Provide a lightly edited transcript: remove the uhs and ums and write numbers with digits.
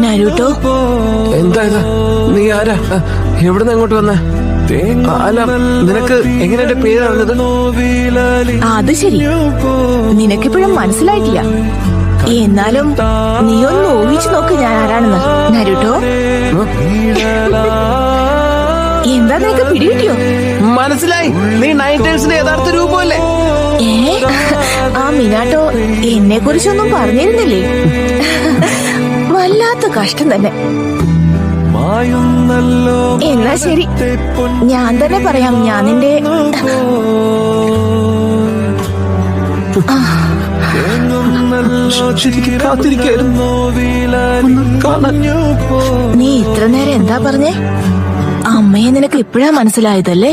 നരുട്ടോ, എന്താ ഇത്? നീ ആരാ? എവിടുന്ന് അങ്ങോട്ട് വന്നേ? അല്ല, നിനക്ക് എങ്ങനെ എന്റെ പേര് അറിഞ്ഞത്? അത് ശരി, നിനക്കിപ്പോഴും മനസ്സിലായിട്ടില്ല. എന്നാലും നീ ഒന്ന് ഊഹിച്ചു നോക്ക് ഞാൻ ആരാണെന്ന്. നരുട്ടോ, എന്താ നിനക്ക് പിടികിട്ടിയോ? മനസ്സിലായി, നീ നൈൻറ്റേഴ്സിന്റെ യഥാർത്ഥ രൂപമല്ലേ? ആ മിനാട്ടോ എന്നെ കുറിച്ചൊന്നും പറഞ്ഞിരുന്നില്ലേ? വല്ലാത്ത കഷ്ടം തന്നെ. എന്നാ ശരി, ഞാൻ തന്നെ പറയാം. ഞാൻ നിന്റെ നീ ഇത്ര നേരം എന്താ പറഞ്ഞേ? അമ്മയെ നിനക്ക് ഇപ്പഴാ മനസ്സിലായതല്ലേ?